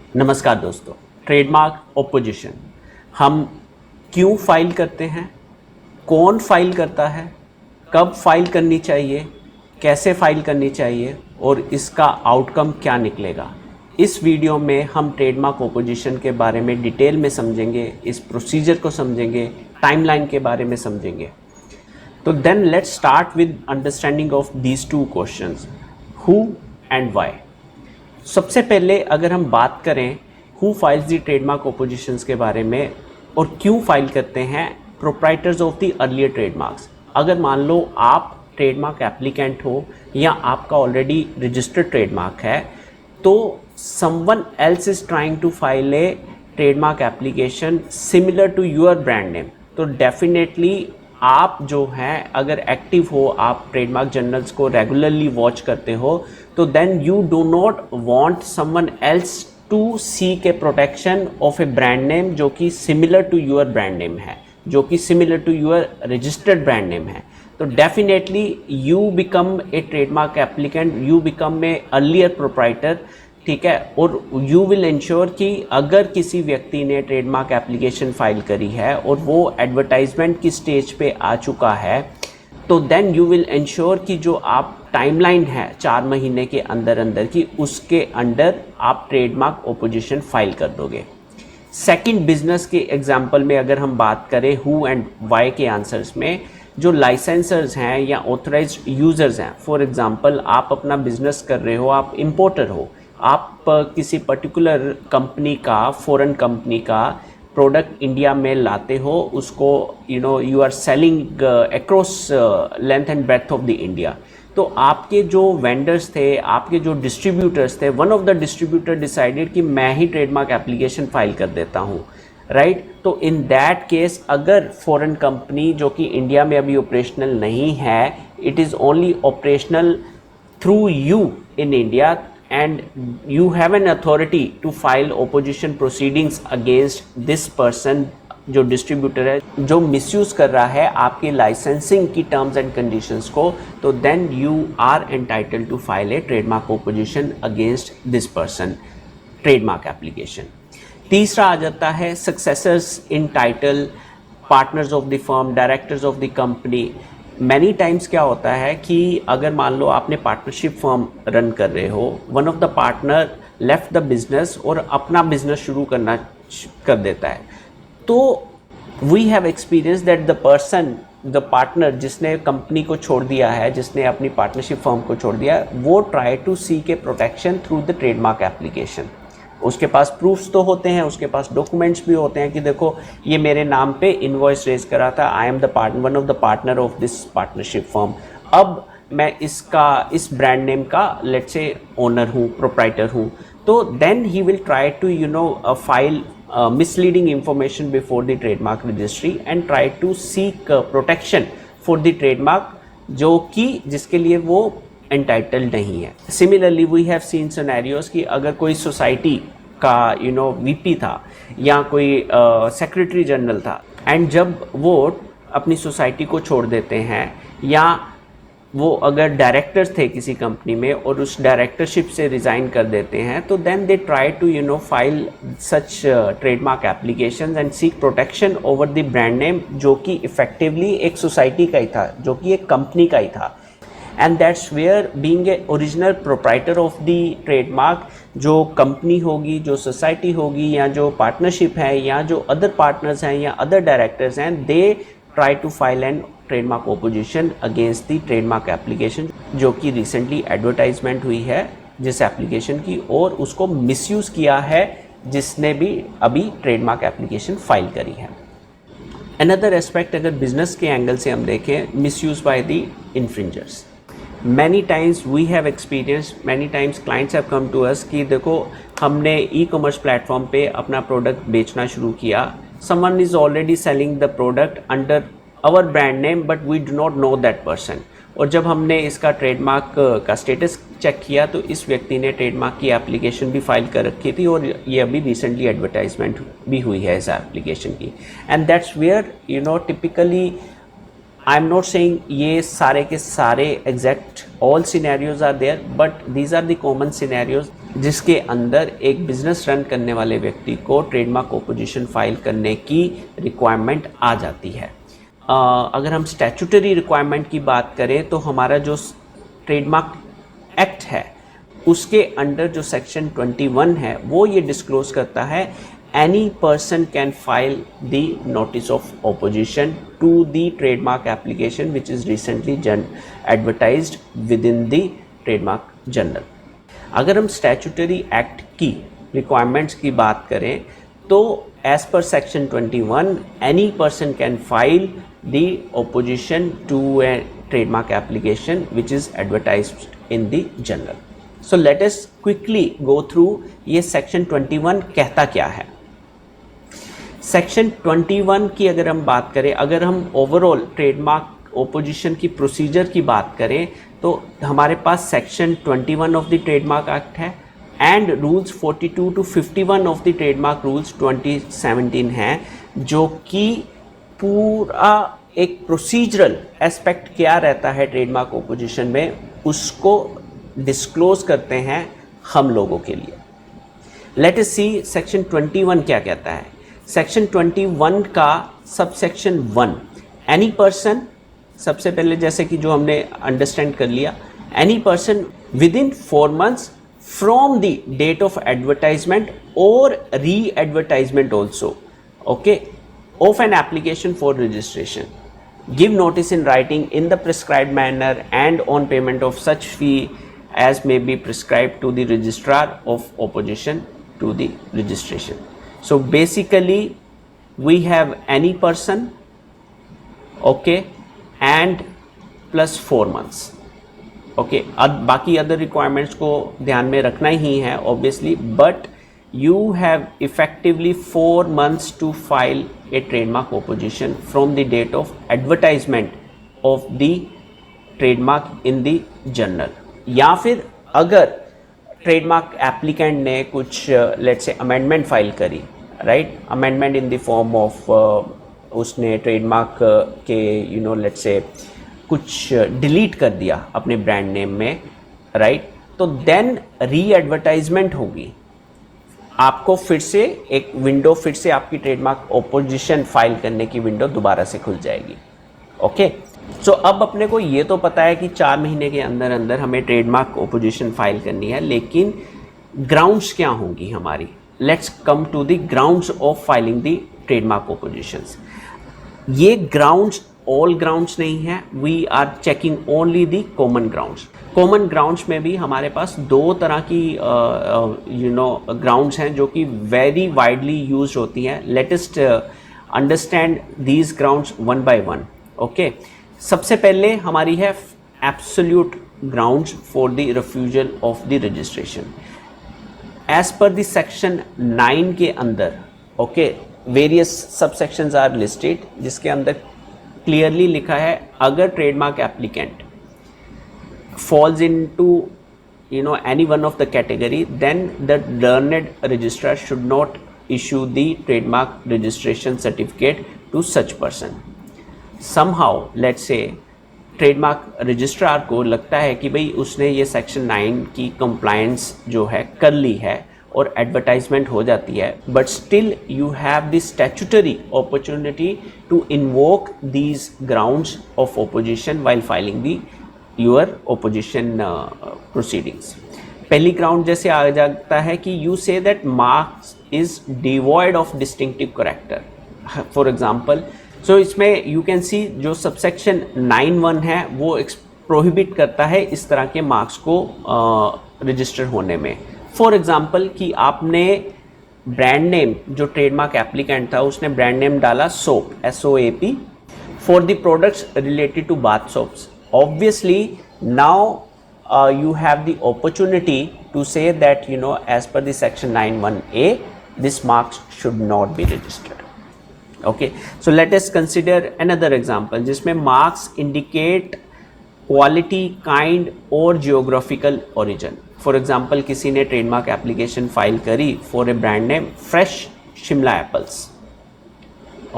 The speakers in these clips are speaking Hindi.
नमस्कार दोस्तों। ट्रेडमार्क ओपोजिशन हम क्यों फाइल करते हैं, कौन फाइल करता है, कब फाइल करनी चाहिए, कैसे फाइल करनी चाहिए और इसका आउटकम क्या निकलेगा। इस वीडियो में हम ट्रेडमार्क ओपोजिशन के बारे में डिटेल में समझेंगे, इस प्रोसीजर को समझेंगे, टाइमलाइन के बारे में समझेंगे। तो then let's start with understanding of these two questions, who and why. सबसे पहले अगर हम बात करें who files the trademark oppositions के बारे में और क्यों फाइल करते हैं proprietors of the earlier trademarks. अगर मान लो आप ट्रेडमार्क एप्लीकेंट हो या आपका ऑलरेडी रजिस्टर्ड ट्रेडमार्क है, तो someone else is trying to file a trademark application similar to your brand name, तो डेफिनेटली आप जो हैं अगर एक्टिव हो, आप ट्रेडमार्क जर्नल्स को रेगुलरली वॉच करते हो, तो then you do not want someone else to seek a protection of a brand name जो कि similar to your brand name है, जो कि similar to your registered brand name है। तो definitely you become a trademark applicant, you become a earlier proprietor, ठीक है। और यू विल इंश्योर कि अगर किसी व्यक्ति ने ट्रेडमार्क एप्लीकेशन फाइल करी है और वो एडवर्टाइजमेंट की स्टेज पे आ चुका है, तो देन यू विल इंश्योर कि जो आप टाइमलाइन है 4 महीने के अंदर अंदर की, उसके अंडर आप ट्रेडमार्क ओपोजिशन फाइल कर दोगे। सेकंड, बिजनेस के एग्जांपल में अगर हम बात करें हु एंड वाई के आंसर्स में, जो लाइसेंसर्स हैं या ऑथराइज्ड यूजर्स हैं, फॉर एग्जांपल आप अपना बिजनेस कर रहे हो, आप इंपोर्टर हो, आप किसी पर्टिकुलर कंपनी का, फॉरेन कंपनी का प्रोडक्ट इंडिया में लाते हो, उसको you are selling across length and breadth of the India. तो आपके जो वेंडर्स थे, आपके जो डिस्ट्रीब्यूटर्स थे, one of the distributor decided कि मैं ही ट्रेडमार्क एप्लीकेशन फाइल कर देता हूँ, राइट। तो इन दैट केस अगर फॉरेन कंपनी जो कि इंडिया में अभी ऑपरेशनल नहीं है, it is only operational through you in India and you have an authority to file opposition proceedings against this person, जो डिस्ट्रीब्यूटर है, जो मिसयूज़ कर रहा है आपकी लाइसेंसिंग की टर्म्स एंड कंडीशंस को, तो then you are entitled to file a trademark opposition against this person, trademark application. तीसरा आ जाता है successors in title, partners of the firm, directors of the company. Many times क्या होता है कि अगर मान लो आपने पार्टनरशिप फर्म रन कर रहे हो, one of the partner left the business और अपना बिजनेस शुरू करना कर देता है, तो we have experience that the person, the partner जिसने कंपनी को छोड़ दिया है, जिसने अपनी पार्टनरशिप फर्म को छोड़ दिया, वो try to seek a protection through the trademark application. उसके पास प्रूफ्स तो होते हैं, उसके पास डॉक्यूमेंट्स भी होते हैं कि देखो ये मेरे नाम पे इनवॉइस रेज करा था, I am the partner, one of the partner of this partnership firm, अब मैं इस ब्रांड नेम का लेट्स से ओनर हूँ, प्रोप्राइटर हूँ। तो then he will try to file misleading information before the trademark registry and try to seek protection for the trademark, जो कि जिसके लिए वो एंटाइटल्ड नहीं है। Similarly we have seen scenarios कि अगर कोई सोसाइटी का वीपी था या कोई सेक्रेटरी जनरल था, एंड जब वो अपनी सोसाइटी को छोड़ देते हैं, या वो अगर डायरेक्टर्स थे किसी कंपनी में और उस डायरेक्टरशिप से रिज़ाइन कर देते हैं, तो then they try to file such trademark applications and seek protection over the brand name, जो कि इफेक्टिवली एक सोसाइटी का ही था, जो कि एक कंपनी का ही था। And that's where being a original proprietor of the trademark, जो कंपनी होगी, जो सोसाइटी होगी, या जो पार्टनरशिप है, या जो अदर पार्टनर्स हैं या अदर डायरेक्टर्स हैं, they try to file an trademark opposition against the trademark application, जो कि रिसेंटली एडवर्टाइजमेंट हुई है जिस एप्लीकेशन की, और उसको मिसयूज़ किया है जिसने भी अभी ट्रेडमार्क एप्लीकेशन फाइल करी है। अनदर एस्पेक्ट अगर बिजनेस के एंगल से हम देखें, misuse by the infringers. Many times we have experience, many times clients have come to us कि देखो हमने ई कॉमर्स प्लेटफॉर्म पे अपना प्रोडक्ट बेचना शुरू किया, someone is already selling the product under our brand name but we do not know that person, और जब हमने इसका ट्रेडमार्क का स्टेटस चेक किया तो इस व्यक्ति ने ट्रेडमार्क की एप्लीकेशन भी फाइल कर रखी थी और ये अभी रिसेंटली एडवर्टाइजमेंट भी हुई है इस एप्लीकेशन की। And that's where typically I am not saying ये सारे के सारे exact all scenarios are there, but these are the common scenarios जिसके अंदर एक बिजनेस रन करने वाले व्यक्ति को ट्रेडमार्क ऑपोजिशन फाइल करने की रिक्वायरमेंट आ जाती है। अगर हम स्टैट्यूटरी रिक्वायरमेंट की बात करें तो हमारा जो ट्रेडमार्क एक्ट है उसके अंडर जो सेक्शन 21 है वो ये डिस्क्लोज करता है any person can file the notice of opposition to the trademark application which is recently advertised within the trademark journal. अगर हम स्टैट्यूटरी एक्ट की रिक्वायरमेंट्स की बात करें तो as per section 21 any person can file the opposition to a trademark application which is advertised in the journal. So let us quickly go through ये सेक्शन 21 कहता क्या है। सेक्शन 21 की अगर हम बात करें, अगर हम ओवरऑल ट्रेडमार्क ऑपोजिशन की प्रोसीजर की बात करें तो हमारे पास section 21 of the trademark act है and rules 42 to 51 of the trademark rules 2017 हैं, जो कि पूरा एक प्रोसीजरल एस्पेक्ट क्या रहता है ट्रेडमार्क ऑपोजिशन में उसको डिस्क्लोज करते हैं हम लोगों के लिए। लेट अस सी सेक्शन 21 क्या कहता है। सेक्शन 21 का सबसेक्शन 1 एनी पर्सन, सबसे पहले जैसे कि जो हमने अंडरस्टैंड कर लिया, any person within 4 months from the date of advertisement और re advertisement also, okay, of an application for registration, give notice in writing in the prescribed manner and on payment of such fee as may be prescribed to the registrar of opposition to the registration. So basically we have any person, okay, and plus 4 months, okay. अब बाकी अदर रिक्वायरमेंट्स को ध्यान में रखना ही है obviously, but you have effectively 4 months to file a trademark opposition from the date of advertisement of the trademark in the journal। या फिर अगर ट्रेडमार्क एप्लीकेंट ने कुछ लेट्स से अमेंडमेंट फाइल करी, right, amendment in the form of उसने ट्रेडमार्क के लेट्स से कुछ डिलीट कर दिया अपने ब्रांड नेम में, राइट, तो देन री एडवर्टाइजमेंट होगी, आपको फिर से एक विंडो, फिर से आपकी ट्रेडमार्क ऑपोजिशन फाइल करने की विंडो दोबारा से खुल जाएगी, ओके। सो अब अपने को ये तो पता है कि 4 महीने के अंदर अंदर हमें ट्रेडमार्क ऑपोजिशन फाइल करनी है, लेकिन ग्राउंड्स क्या होंगी हमारी। Let's come to the grounds of filing the trademark oppositions. ये ग्राउंड्स ऑल ग्राउंड्स नहीं है, we are checking only the common grounds. Common grounds में भी हमारे पास 2 तरह की ग्राउंड्स हैं जो कि वेरी वाइडली यूज होती हैं। Let's understand these grounds one by one, okay. सबसे पहले हमारी है absolute grounds for the refusal of the registration as per the section 9 के अंदर, okay, various subsections are listed, जिसके अंदर क्लियरली लिखा है अगर trademark applicant falls into any one of the category, then the learned registrar should not issue the trademark registration certificate to such person. Somehow let's say trademark registrar को लगता है कि भाई उसने ये सेक्शन 9 की कंप्लायंस जो है कर ली है और एडवर्टाइजमेंट हो जाती है, but still you have the statutory opportunity to invoke these grounds of opposition while filing the your opposition proceedings. पहली ग्राउंड जैसे आ जाता है कि you say that marks is devoid of distinctive character, for example. So इसमें यू कैन सी जो सबसेक्शन 9(1) है वो प्रोहिबिट करता है इस तरह के मार्क्स को रजिस्टर होने में। फॉर एग्जांपल कि आपने ब्रांड नेम, जो ट्रेडमार्क एप्लीकेंट था उसने ब्रांड नेम डाला soap, SOAP, for the products related to bath soaps. Obviously now you have the opportunity to say that as per the section 9(1)(a) this marks should not be registered, okay। So let us consider another example जिसमें marks indicate quality, kind और geographical origin। For example किसी ने trademark application file करी for a brand name fresh Shimla apples,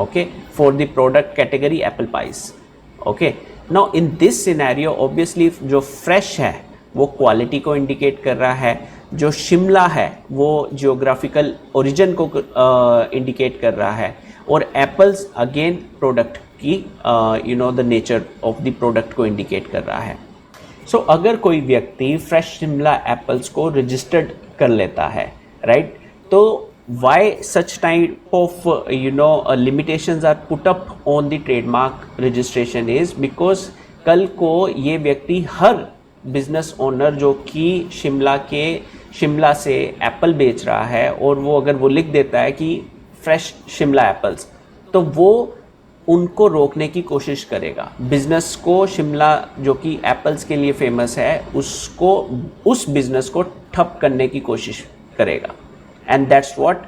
okay, for the product category apple pies, okay। Now in this scenario obviously जो fresh है वो क्वालिटी को इंडिकेट कर रहा है, जो शिमला है वो जियोग्राफिकल ओरिजिन को इंडिकेट कर रहा है, और एप्पल्स अगेन प्रोडक्ट की the nature of the product को इंडिकेट कर रहा है। सो अगर कोई व्यक्ति फ्रेश शिमला एप्पल्स को रजिस्टर्ड कर लेता है, राइट, तो why such type of limitations are put up on the trademark registration is because कल को ये व्यक्ति हर बिजनेस ओनर जो कि शिमला से एप्पल बेच रहा है, और वो अगर वो लिख देता है कि फ्रेश शिमला एप्पल्स, तो वो उनको रोकने की कोशिश करेगा। बिजनेस को, शिमला जो कि एप्पल्स के लिए फेमस है, उसको, उस बिजनेस को ठप करने की कोशिश करेगा। And that's what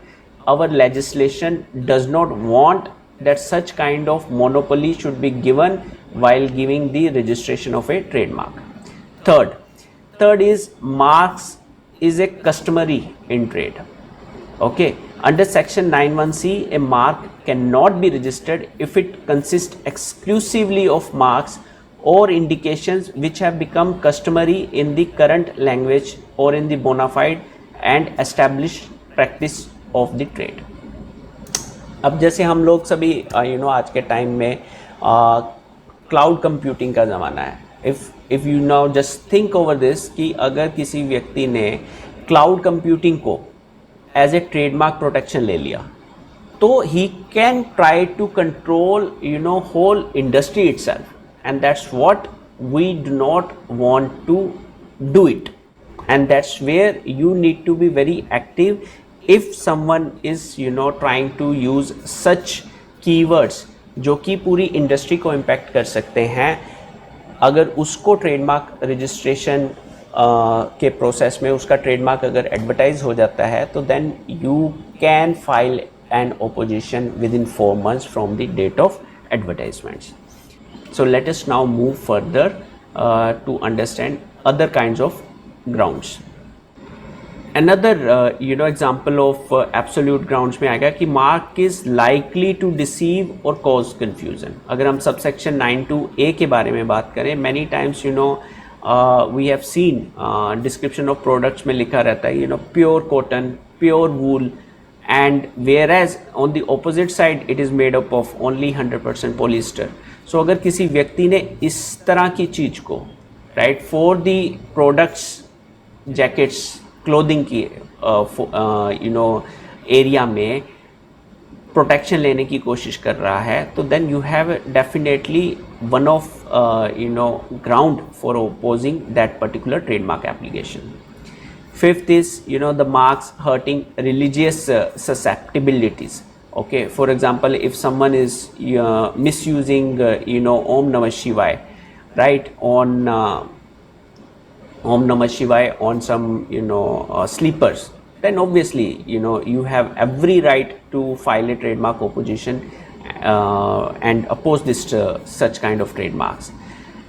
our legislation does not want, that such kind of monopoly should be given while giving the registration of a trademark. Third is marks is a customary in trade. Okay, under section 91C, a mark cannot be registered if it consists exclusively of marks or indications which have become customary in the current language or in the bona fide and established practice of the trade. अब जैसे हम लोग सभी आज के टाइम में क्लाउड कंप्यूटिंग का ज़माना है। If you now just think over this कि अगर किसी व्यक्ति ने क्लाउड कंप्यूटिंग को एज ए ट्रेडमार्क प्रोटेक्शन ले लिया, तो he can try to control whole industry itself, and that's what we do not want to do it, and that's where you need to be very active if someone is trying to use such keywords जो कि पूरी इंडस्ट्री को इम्पैक्ट कर सकते हैं। अगर उसको ट्रेडमार्क रजिस्ट्रेशन के प्रोसेस में उसका ट्रेडमार्क अगर एडवर्टाइज हो जाता है, तो then you can file an opposition within 4 months from the date of advertisements. So let us now move further to understand other kinds of grounds. Another example of absolute grounds में आएगा कि mark is likely to deceive or cause confusion। अगर हम subsection 92A के बारे में बात करें, many times we have seen description of products में लिखा रहता है pure cotton, pure wool, and whereas on the opposite side it is made up of only 100% polyester। so अगर किसी व्यक्ति ने इस तरह की चीज़ को, right, for the products, jackets, clothing की एरिया में प्रोटेक्शन लेने की कोशिश कर रहा है, तो then you have definitely one of ground for opposing that particular trademark application. Fifth is the marks hurting religious susceptibilities। okay, for example, if someone is misusing Om Namah Shivaya, right, on Om Namah Shivaya on some sleepers, then obviously you have every right to file a trademark opposition and oppose this such kind of trademarks.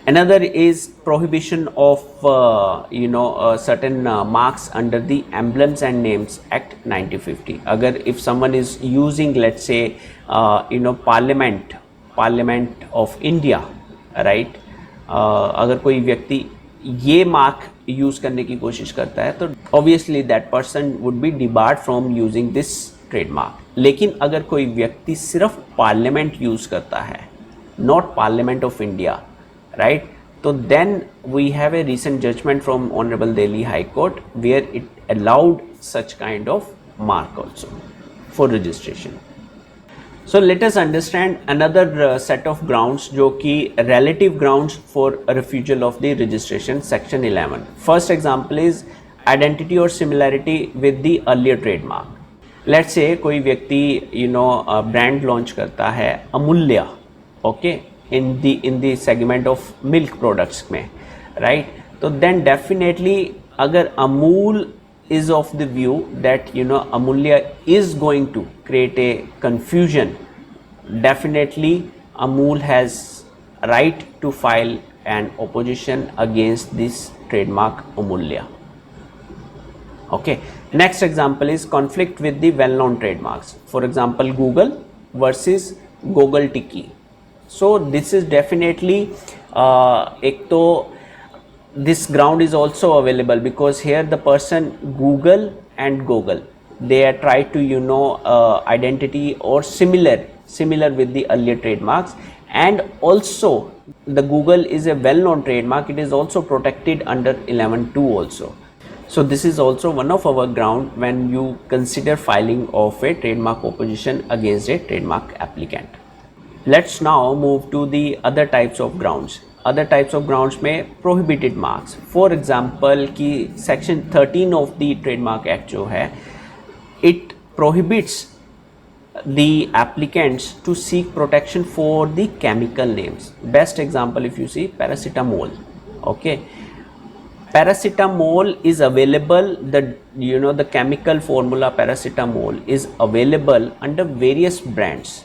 Another is prohibition of certain marks under the Emblems and Names Act 1950। अगर if someone is using, let's say Parliament of India, right, अगर कोई व्यक्ति ये मार्क यूज़ करने की कोशिश करता है, तो obviously that person would be debarred from using this trademark. लेकिन अगर कोई व्यक्ति सिर्फ पार्लियामेंट यूज़ करता है, not Parliament of India, right, तो then we have a recent judgment from honourable Delhi high court where it allowed such kind of mark also for registration. So let us understand another set of grounds जो कि relative grounds for a refusal of the registration, section 11। First example is identity or similarity with the earlier trademark। Let's say कोई व्यक्ति brand launch करता है अमूल्य, okay, in the segment of milk products में, right, तो then definitely अगर Amul is of the view that Amulya is going to create a confusion, definitely Amul has right to file an opposition against this trademark Amulya। Okay, next example is conflict with the well-known trademarks, for example Google versus Google Tiki। so this is definitely एक तो this ground is also available because here the person Google and Google, they are try to identity or similar with the earlier trademarks. And also the Google is a well-known trademark, it is also protected under 11.2 also. So this is also one of our ground when you consider filing of a trademark opposition against a trademark applicant. Let's now move to the other types of grounds. Other types of grounds में prohibited marks. For example कि section 13 of the trademark act जो है, it prohibits the applicants to seek protection for the chemical names. Best example if you see paracetamol. Okay, paracetamol is available, the chemical formula paracetamol is available under various brands,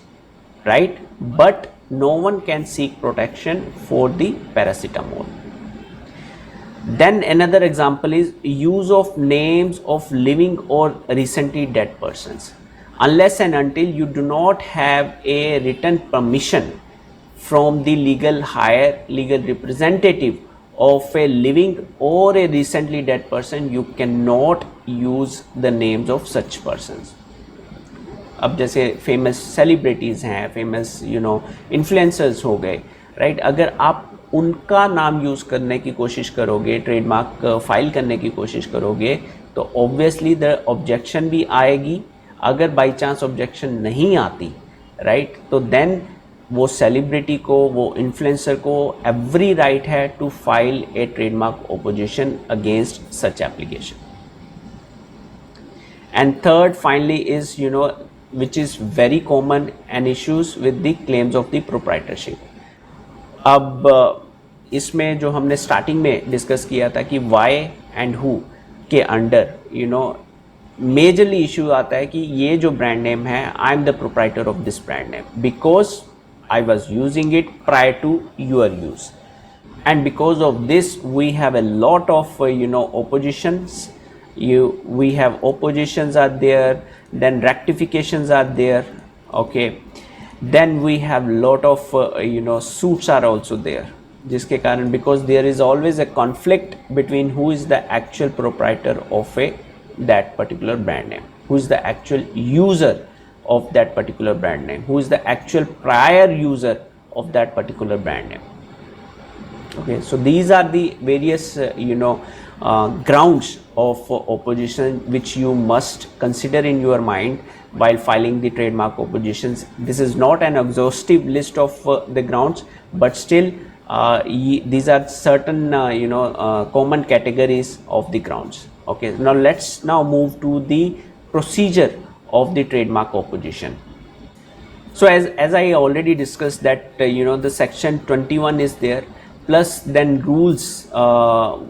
right? But no one can seek protection for the paracetamol. Then another example is use of names of living or recently dead persons. Unless and until you do not have a written permission from the legal representative of a living or a recently dead person, you cannot use the names of such persons. अब जैसे फेमस सेलिब्रिटीज़ हैं, फेमस इन्फ्लुएंसर्स हो गए, राइट, अगर आप उनका नाम यूज़ करने की कोशिश करोगे, ट्रेडमार्क फाइल करने की कोशिश करोगे, तो ऑब्वियसली द ऑब्जेक्शन भी आएगी. अगर बाई चांस ऑब्जेक्शन नहीं आती, राइट, तो देन वो सेलिब्रिटी को, वो इन्फ्लुएंसर को एवरी राइट है to file a trademark opposition against such application. And third finally is which is very common and issues with the claims of the proprietorship. अब इसमें जो हमने स्टार्टिंग में डिस्कस किया था कि why and who के अंडर मेजरली इशू आता है कि ये जो ब्रांड नेम है, I am the proprietor of this brand name because I was using it prior to your use, and because of this we have a lot of oppositions. We have oppositions are there, then rectifications are there. Okay, then we have lot of suits are also there, जिसके कारण because there is always a conflict between who is the actual proprietor of that particular brand name, who is the actual user of that particular brand name, who is the actual prior user of that particular brand name. Okay, so these are the various grounds of opposition which you must consider in your mind while filing the trademark oppositions. This is not an exhaustive list of the grounds, but still these are certain common categories of the grounds. Okay, now let's now move to the procedure of the trademark opposition. So as I already discussed that the section 21 is there, plus then rules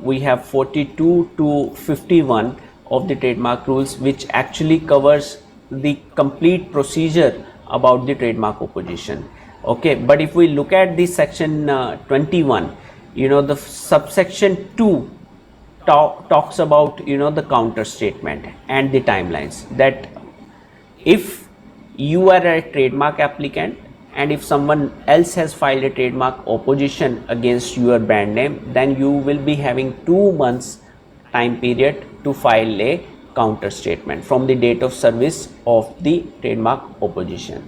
we have 42 to 51 of the trademark rules, which actually covers the complete procedure about the trademark opposition. Okay, but if we look at the section 21, the subsection 2 talks about the counter statement and the timelines, that if you are a trademark applicant and if someone else has filed a trademark opposition against your brand name, then you will be having 2 months time period to file a counter statement from the date of service of the trademark opposition.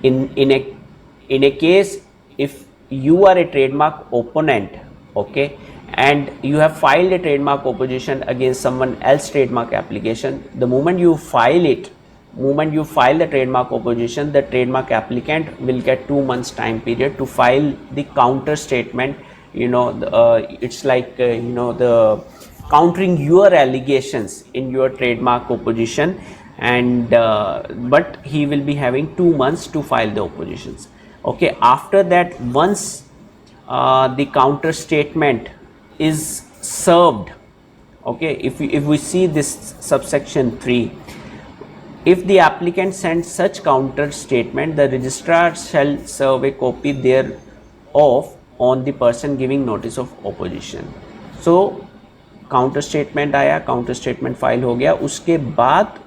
In a case if you are a trademark opponent, okay, and you have filed a trademark opposition against someone else trademark application, the moment you file the trademark opposition, the trademark applicant will get 2 months time period to file the counter statement. It's like the countering your allegations in your trademark opposition, and but he will be having 2 months to file the oppositions. Okay, after that, once the counter statement is served, okay, if we see this subsection 3, if the applicant sends such counter statement, the registrar shall serve a copy thereof on the person giving notice of opposition. So counter statement आया, काउंटर स्टेटमेंट फाइल हो गया, उसके बाद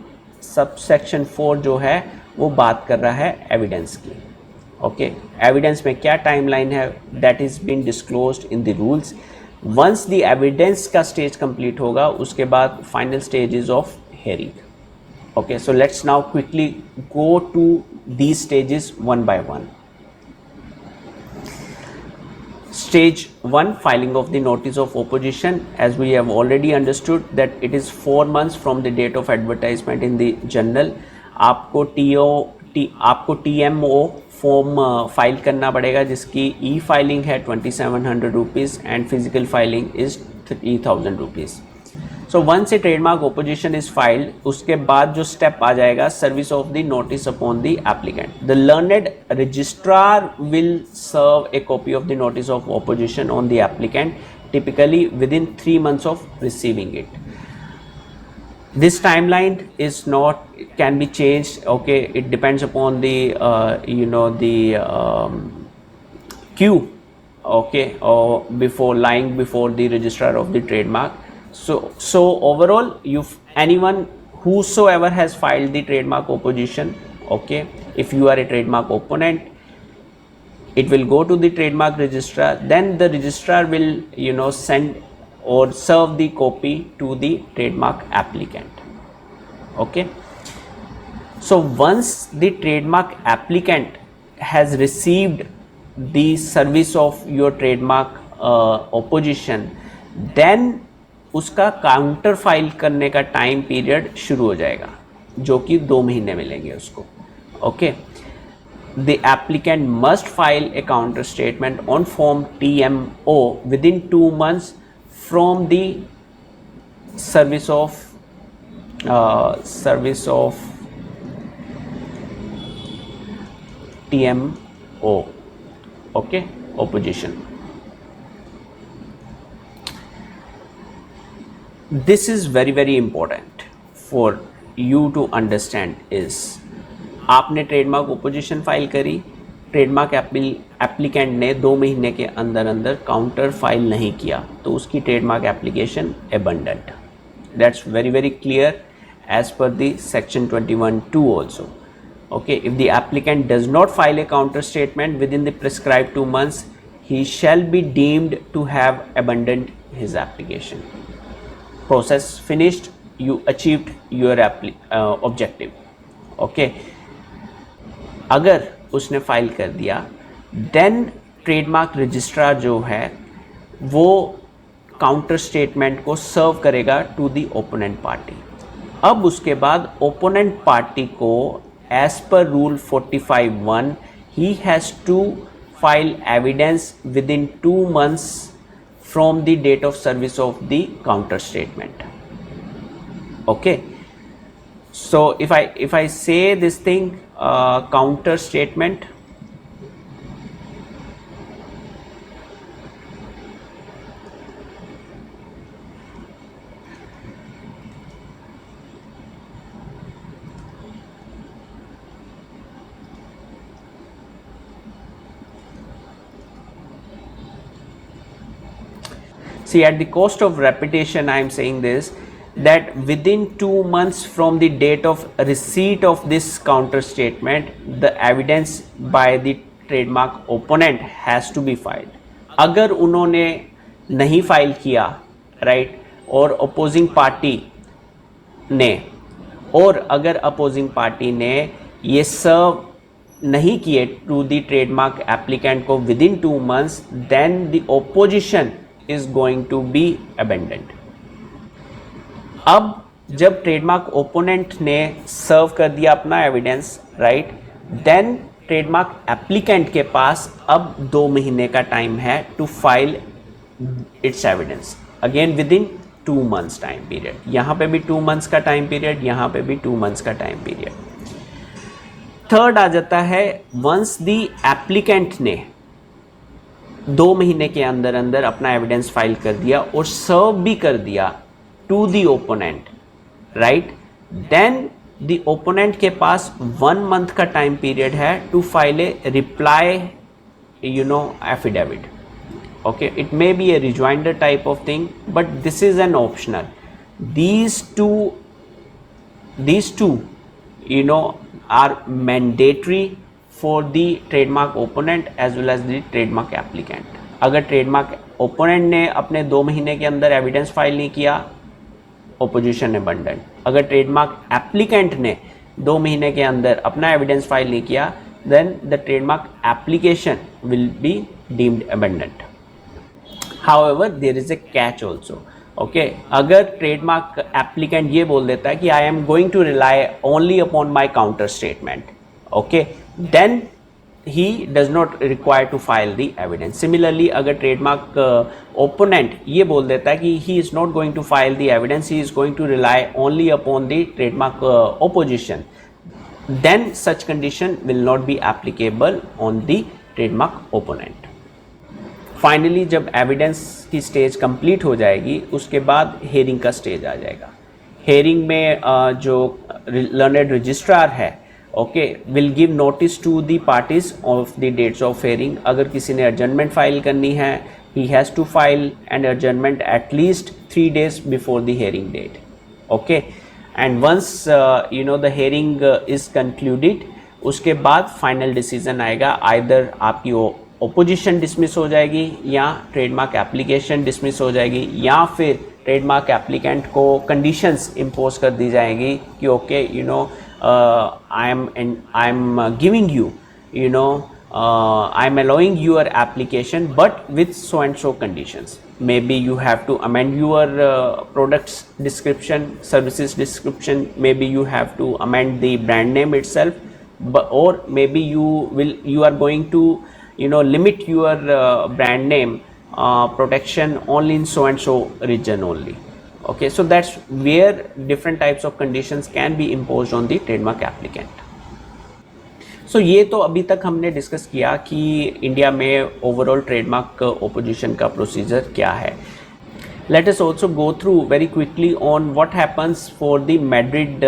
सबसेक्शन 4 जो है वो बात कर रहा है एविडेंस की. ओके, एविडेंस में क्या टाइमलाइन है, that is been disclosed in the rules. Once the evidence का स्टेज कंप्लीट होगा उसके बाद final stage is of hearing. Okay, so let's now quickly go to these stages one by one. Stage 1, filing of the notice of opposition. As we have already understood that it is 4 months from the date of advertisement in the journal. आपको TMO फॉर्म फाइल करना पड़ेगा जिसकी ई फाइलिंग है 2700 rupees and physical filing is 3000 rupees. So once a trademark opposition is filed, उसके बाद जो स्टेप आ जाएगा, service of the notice upon the applicant. The learned registrar will serve a copy of the notice of opposition on the applicant typically within 3 months of receiving it. This timeline is not, can be changed. Okay, it depends upon the queue, okay, or before lying before the registrar of the trademark. So overall, anyone whosoever has filed the trademark opposition, okay, if you are a trademark opponent, it will go to the trademark registrar, then the registrar will send or serve the copy to the trademark applicant. Okay, so once the trademark applicant has received the service of your trademark opposition, then उसका काउंटर फाइल करने का टाइम पीरियड शुरू हो जाएगा जो कि 2 महीने मिलेंगे उसको। Okay, the applicant must file A counter statement on form TMO within 2 months from the service of TMO, okay, opposition. This is very very important for you to understand is, आपने ट्रेडमार्क ओपोजिशन फाइल करी, ट्रेडमार्क एप्लीकेंट ने 2 महीने के अंदर अंदर काउंटर फाइल नहीं किया तो उसकी trademark application abandoned. That's very very clear as per the section 21(2) also. Okay, if the applicant does not file a counter statement within the prescribed 2 months, he shall be deemed to have abandoned his application. Process finished, you achieved your objective. Okay, अगर उसने फाइल कर दिया, then ट्रेडमार्क रजिस्ट्रार जो है वो काउंटर स्टेटमेंट को सर्व करेगा टू द ओपोनेंट पार्टी। अब उसके बाद ओपोनेंट पार्टी को as per rule 45(1) he has to file evidence within 2 months from the date of service of the counter statement. Okay, so if I say this thing, counter statement, see, at the cost of repetition I am saying this, that within 2 months from the date of receipt of this counter statement, the evidence by the trademark opponent has to be filed. अगर उन्होंने नहीं फाइल किया, राइट, और अपोजिंग पार्टी ने, और अगर अपोजिंग पार्टी ने ये सर्व नहीं किए टू द ट्रेडमार्क एप्लीकेंट को within 2 months, then the opposition is going to be abandoned. अब जब ट्रेडमार्क ओपोनेंट ने सर्व कर दिया अपना evidence, right, then trademark applicant के पास अब 2 महीने का टाइम है to file its evidence again within 2 months time period. यहाँ पे भी 2 months का टाइम पीरियड, यहाँ पे भी 2 months का टाइम पीरियड। थर्ड आ जाता है, वंस द एप्लीकेंट ने 2 महीने के अंदर अंदर अपना एविडेंस फाइल कर दिया और सर्व भी कर दिया to the opponent, right, then the opponent के पास 1 month का टाइम पीरियड है to file a reply affidavit. Okay, it may be a rejoinder type of thing, but this is an optional. These two are mandatory for the trademark opponent as well as the trademark applicant. अगर ट्रेडमार्क ओपोनेंट ने अपने 2 महीने के अंदर एविडेंस फाइल नहीं किया, ओपोजिशन अबंडेंट। अगर ट्रेडमार्क एप्लीकेंट ने 2 महीने के अंदर अपना एविडेंस फाइल नहीं किया, then the trademark application will be deemed abandoned. However there is a catch also. Okay, अगर ट्रेडमार्क एप्लीकेंट ये बोल देता है कि I am going to rely only upon my counter statement, okay, then he does not require to file the evidence. Similarly, अगर trademark opponent ये बोल देता है कि he is not going to file the evidence, he is going to rely only upon the trademark opposition, then such condition will not be applicable on the trademark opponent. Finally, जब evidence की stage complete हो जाएगी, उसके बाद hearing का stage आ जाएगा। hearing में जो learned registrar है, okay, will give notice to the parties of the dates of hearing. अगर किसी ने एडजर्नमेंट फाइल करनी है, he has to file an adjournment at least 3 days before the hearing date, okay. And once you know the hearing is concluded, उसके बाद फाइनल डिसीजन आएगा, आइदर आपकी ओपोजिशन डिसमिस हो जाएगी या ट्रेडमार्क एप्लीकेशन डिसमिस हो जाएगी, या फिर ट्रेडमार्क एप्लीकेंट को कंडीशंस इम्पोज कर दी जाएगी कि okay, you know, I am giving you, you know, I am allowing your application, but with so and so conditions. Maybe you have to amend your products description, services description. Maybe you have to amend the brand name itself, or maybe you are going to, you know, limit your brand name protection only in so and so region only. Okay, so that's where different types of conditions can be imposed on the trademark applicant. So ये तो अभी तक हमने डिस्कस किया कि इंडिया में ओवरऑल ट्रेडमार्क ओपोजिशन का प्रोसीजर क्या है। Let us also go through very quickly on what happens for the Madrid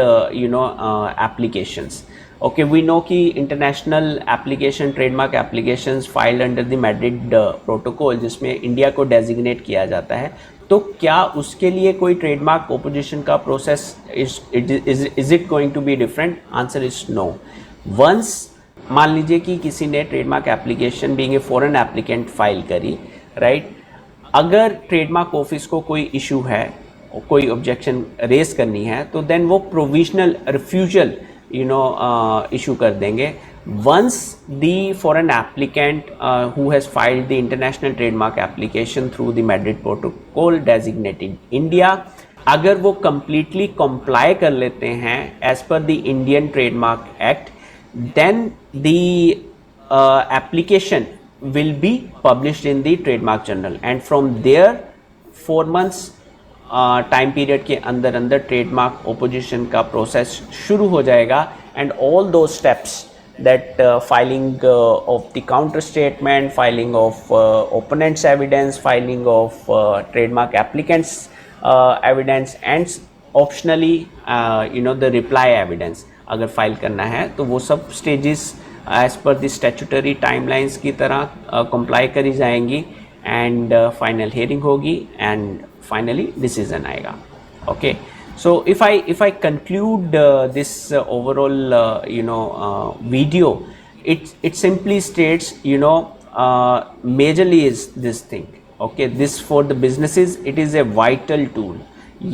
applications. Okay, we know कि international application, trademark applications filed under the Madrid protocol, जिसमें इंडिया को डेजिग्नेट किया जाता है, तो क्या उसके लिए कोई ट्रेडमार्क ओपोजिशन का process is it going to be different? Answer is no. Once मान लीजिए कि किसी ने trademark application being a foreign applicant file करी, राइट, अगर ट्रेडमार्क ऑफिस को कोई इशू है, कोई ऑब्जेक्शन रेज करनी है, तो देन वो प्रोविजनल रिफ्यूजल इशू कर देंगे। Once the foreign applicant who has filed the international trademark application through the Madrid protocol designated India, अगर वो completely comply कर लेते हैं as per the Indian Trademark Act, then the application will be published in the Trademark Journal, and from there 4 months time period के अंदर अंदर ट्रेडमार्क ओपोजिशन का प्रोसेस शुरू हो जाएगा, एंड ऑल दो steps that filing of the counter statement, filing of opponent's evidence, filing of trademark applicant's evidence, and optionally the reply evidence अगर फाइल करना है, तो वो सब stages as per the statutory timelines की तरह कंप्लाई करी जाएंगी, एंड फाइनल हियरिंग होगी, एंड फाइनली डिसीजन आएगा। Okay, so if I conclude this overall video, it simply states, majorly is this thing, okay, this for the businesses it is a vital tool।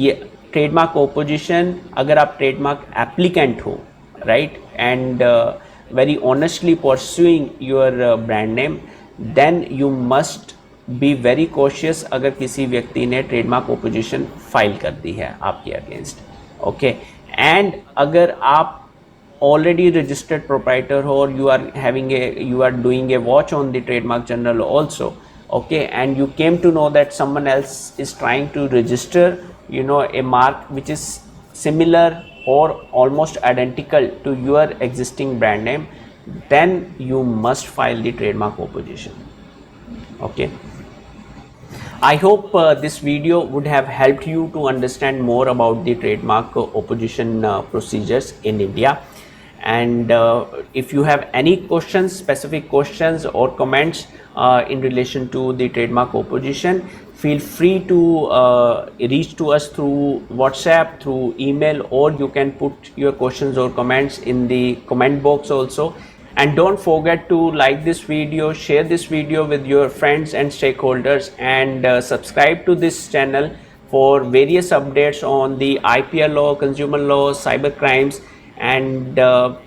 ये ट्रेडमार्क ओपोजिशन, अगर आप ट्रेडमार्क एप्लीकेंट हो, right, and very honestly pursuing your brand name, then you must be very cautious अगर किसी व्यक्ति ने ट्रेडमार्क ओपोजिशन फाइल कर दी है आपके अगेंस्ट, ओके। एंड अगर आप ऑलरेडी रजिस्टर्ड प्रोप्राइटर हो, और you are doing a watch on the trademark journal also, okay, and you came to know that someone else is trying to register a mark which is similar or almost identical to your existing brand name, then you must file the trademark opposition, okay. I hope this video would have helped you to understand more about the trademark opposition procedures in India. And if you have any questions, specific questions or comments in relation to the trademark opposition, feel free to reach to us through WhatsApp, through email, or you can put your questions or comments in the comment box also, And don't forget to like this video, share this video with your friends and stakeholders, and subscribe to this channel for various updates on the IPR law, consumer law, cyber crimes. And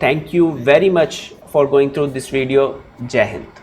thank you very much for going through this video. Jai Hind.